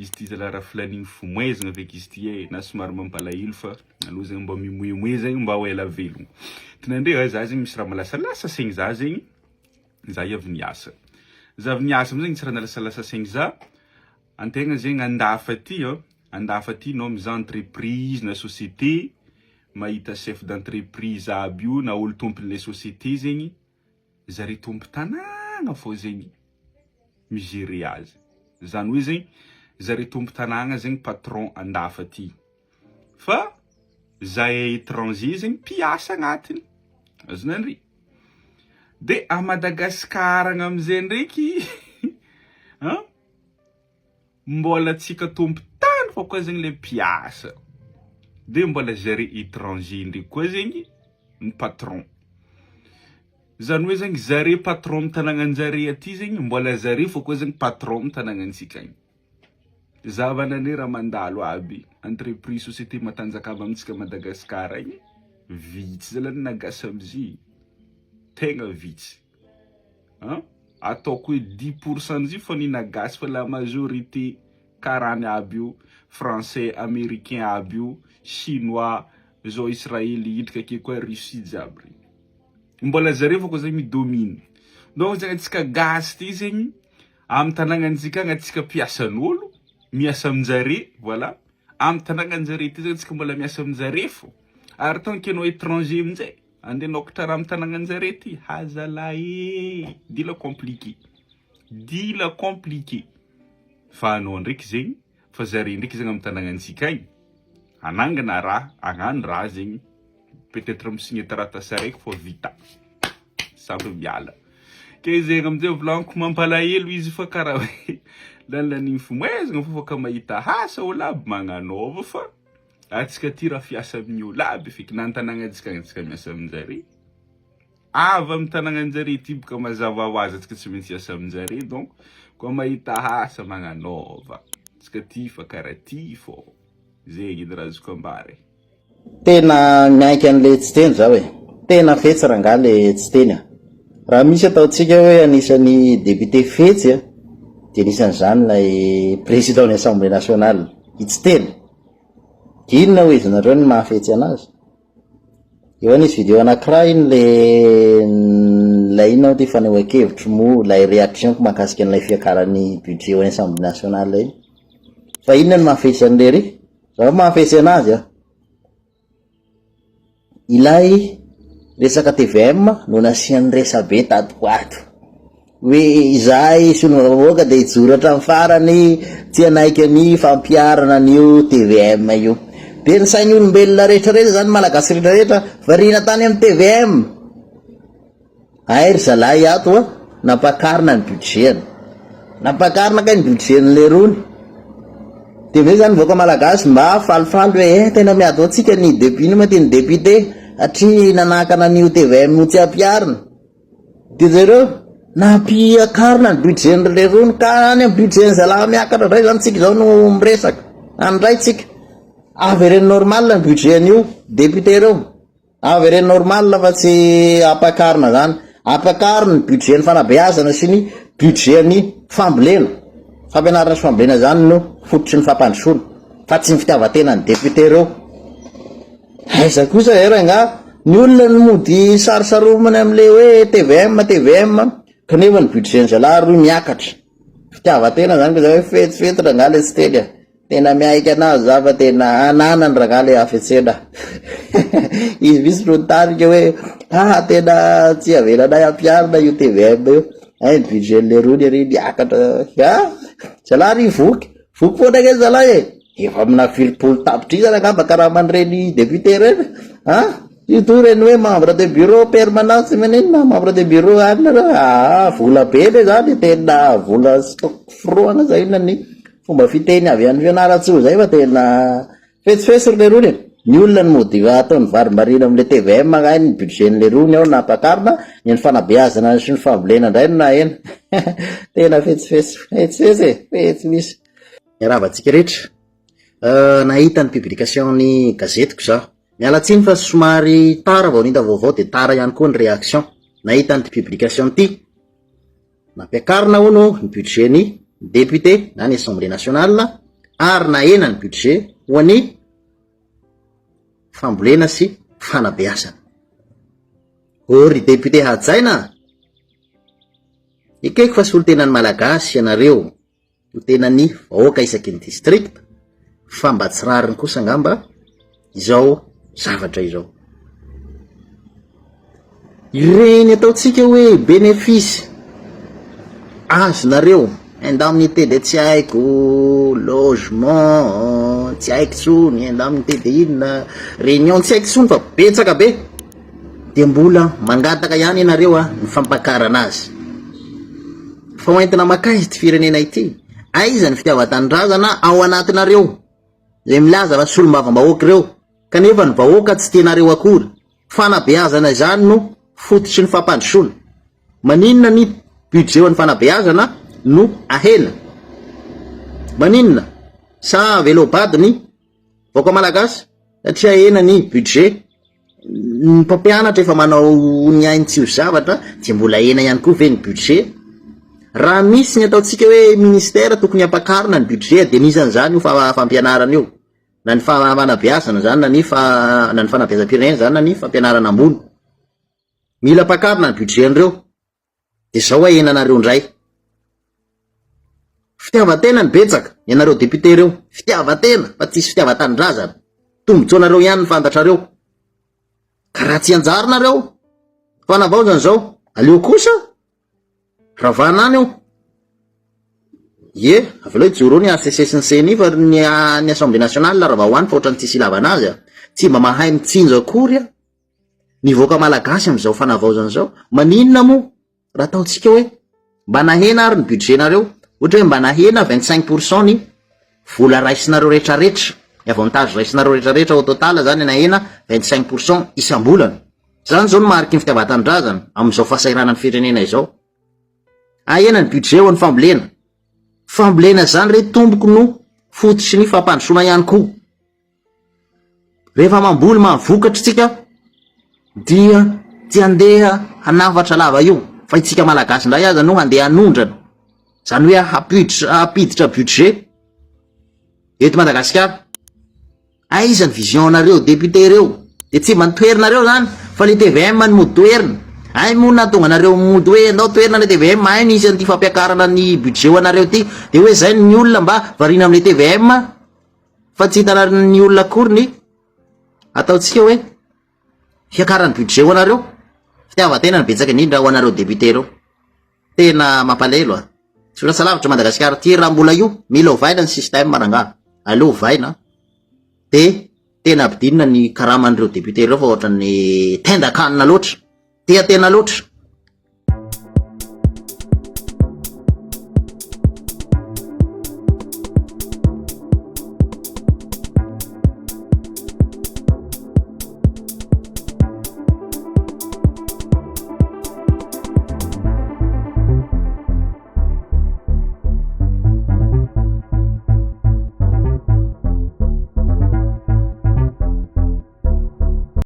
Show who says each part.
Speaker 1: izy ty zala raha filaniny fimoezana feky izy ty na somary mampalahelo fa aloha zegny mba mimoemoe zegny mba ho ela velogno. Tinandre za zegny misy raha malasalasa saigny za zegny za avy niasa. Za avy niasa zegny tsy raha nalasalasa saigny za. Antegna zegny andafa ty no miza entreprise na société mahita chef d'entreprise aby io na olo tompon'le société zegny zare tompo tanàgna fô zegny migérer azy. Zany hoe zegny zare tompo tanàgna zegny patron andafa ty. Fa za étranger zegny mpiasa agnatiny. Azonandry. De a Madagascar amizay ndraiky mbola tsika tompo tany fa koa zegny le mpiasa. De mbola zare étranger ndraiky koa zegny ny patron. Zany hoe zegny zare patron amin'ny tanàgnanjare aty zegny mbola zare fa koa zegny patron amin'ny tanàgnantsika igny. Zavanane raha mandalo aby entreprise société matanjaka aby amintsika Madagascar igny vitsy zalany nagasy amzy tegna vitsy. Ataoko hoe 10% zy fa ny nagasy fa la majorité karany aby io français américain aby io chinois zao israélite ke koa Russie jiaby. Mbola zare fa koa zegny midomine. Donc zegny atsika gasy ty zegny amin'ny tanàgnantsika agny atsika mpiasan'olo miasa aminjare, voilà. Amin'ny tanàgnanjare ty zegny atsika mbola miasa aminjare fô. Ary tant que no étranger aminjay andenao katra amin'ny tanàgnanjare ty hazalahy dila compliqué. Dila compliqué. Fa anao ndraiky zegny fa zare ndraiky zegny amin'ny tanàgnantsika igny anangana raha agnano raha zegny peut-être misigné taratasy araiky fô vita samby miala. Ke zegny amizay volaniko mampalahelo izy fa karaha hoe lanilany fimoezana fô ka mahita hasa olo aby magnanova fa atsika ty raha fiasa amin'ny olo aby feky na an-tanàgnantsika atsika miasa aminjare. Avy amin'ny tanàgnanjare ty boka mazava ho azy atsika tsy maintsy hiasa aminjare. Donc koa mahita hasa magnanova atsika ty fa karaha ty fô. Zegny edy raha azoko ambary.
Speaker 2: Tena miaiky an'le tsy teny za hoe tena fetsy raha nga le tsy teny. Raha misy ataotsika hoe anisan'ny député fetsy dia anisan'izany lay président ny Assemblée nationale tsy teny. Inona hoe izy nareo ny mahafetsy anazy? Eo anisy vidéo anankiray iny lay inona ty fanehoan-kevitry mo lay réaction ko mahakasika an'ilay fiakaran'ny budget ao Assemblée nationale iny. Fa inona ny mahafetsy an'le ry? Raha mahafetsy anazy ilay resaka TVM no nasiany resabe tato ho ato. Hoe izay solonavahoaka dia hijoratra amin'ny farany tsy hanaiky ny fampiarana an'io TVM io. Dia ny sain'ny olombelona rehetrarehetra zany malagasy rehetrarehetra variana tany amin'ny TVM. Ry zalahy ato nampakarina ny budget. Nampakarina ka ny budget-n'le rony. Dia amizay zany vahoaka malagasy mba falifaly hoe tena miady antsika ny député ma ty ny député atri nanakana n'io TVM io tsy ampiarina. Dia zareo nampiakarina ny budget-n'le rony ka any amin'ny budget-ny zalahy miakatra indray zany tsika zao no miresaka. Andray tsika avy reny normal ny budget-n'io député reo. Avy reny normal fa tsy ampakarina zany. Ampakarina ny budget-ny fanabeazana sy ny budget-ny fambolena. Fampianarana sy fambolena zany no fototry ny fampandrosoana fa tsy ny fitiavan-tena ny député reo. Aiza kosa era nga ny olona ny mody sarisaromany amin'le hoe TVM kanefa ny budget-ny zalahy roy miakatra. Fitiavan-tena zany ko zay hoe fetsifetsy raha nga le tsy teny. Tena miaiky anazy za fa tena ananany raha nga le afetsena. Izy misy ro tarika hoe tena tsy avelanay ampiarina io TVM io. Ay budget-le rony ary miakatra. Zalahy ry voky foana ke zalahy efa amina filipolo tapitry zany angamba karaha manireny député reny. Io to reny hoe membre de bureau permanent tsy menena membre de bureau any vola be le zany tena vola stokfroana zay ny fomba fiteny avy any fianaratsoa zay fa tena fetsifetsy le rony. Ny olona ny mody ataony varimbarina amin'le TVM agny ny budget-n'le rony ao nampakarina ny fanabeazana sy ny fambolena indray no nahena. Tena fetsifetsy misy. Ravantsika rehetra nahita ny publication-ny gazetiko za. Miala tsiny fa somary tara vao nita vaovao dia tara ihany koa ny réaction. Nahita ny publication ty nampiakarina hono ny budget-ny député na ny Assemblée nationale ary na ena ny budget ho an'ny fambolena sy fanabeazana. Ry député hajaina, ikeko fa solontenan'ny malagasy ianareo, tenany vahoaka isaky ny district, fa mba tsy rariny kosa ngamba izao zavatra izao. Ireny ataotsika hoe bénéfice azonareo indemnité de tsy haiko, logement tsy haiko tsony, indemnité de inona, réunion tsy haiko tsony fa betsaka be, de mbola mangataka ihany ianareo ny fampakarana azy. Fa hoentina makaizy ty firenena ity, aiza ny fitiavan-tanindrazana ao anatinareo zay milaza fa solom-bavambahoaka reo, kanefa ny vahoaka tsy tianareo akory. Fanabeazana zany no fototry ny fampandrosoana. Maninona ny budget ho an'ny fanabeazana no ahena? Maninona? Sa velobady ny vahoaka malagasy? Satria ahena ny budget ny mpampianatra efa manao ny ainy tsy ho zavatra, dia mbola ahena ihany koa ve ny budget? Raha misy ny ataotsika hoe ministère tokony hampakarina ny budget, dia nisan'izany io fampianarana io, na ny fanabeazana zany, na ny fanabeazam-pirenena zany, na ny fampianarana ambony. Mila hampakarina ny budget an'ireo. Dia zao ahenanareo ndray. Fitiavatena ny betsaka, ianareo député reo, fitiavatena, fa tsisy fitiavan-tanindrazana. Tombontsoanareo ihany ny fantatrareo. Ka raha tsy anjarinareo, fanavaozana zao, aleo kosa ravana any eo. Avy aloha ijoro ny ACC sy ny CNI fa ny Assemblée nationale raha hoany fa ohatrany tsisy ilavana azy, tsy mba mahay mitsinjo akory ny vahoaka malagasy am'izao fanavaozana zao. Maninona mo raha ataotsika hoe mba nahena ary ny budgetnareo, ohatra hoe mba nahena 25% ny vola raisinareo rehetrarehetra, ny avantage raisinareo rehetrarehetra au total zany nahena 25% isam-bolana. Zany zao no mariky ny fitiavan-tanindrazana am'izao fahasahiranany firenena izao. Ahena ny budget ho an'ny fambolena. Fambolena zany re tomboko no fototry ny fampandrosoana ihany koa. Rehefa mamboly mahavokatra tsika dia tsy handeha hanafatra lava io, fa itsika malagasy ndray aza no handeha hanondrana, zany hoe hapiditra budget eto Madagasikara. Aiza ny vision-nareo député reo? De tsy mba nitoerinareo zany fa le TVM ny mody toerina. Ay moa natonga nareo mody hoe andao toerina le TVM, ay nisy an'ity fampiakarana ny budget ho anareo ty, de hoe zay ny olona mba varina am'le TVM, fa tsy hitana ny olona akory ny ataotsika hoe fiakarany budget ho anareo. Fitiavatena ny betsaka indrindra ho anareo député reo. Tena mampalelo Sora salavitra Madagasikara ty, raha mbola io mila ovaina ny système maranga, aleo ovaina. De tena ampidinina ny karaman'ireo député reo fa ohatran'ny tendakanina loatra, tia tena loatra.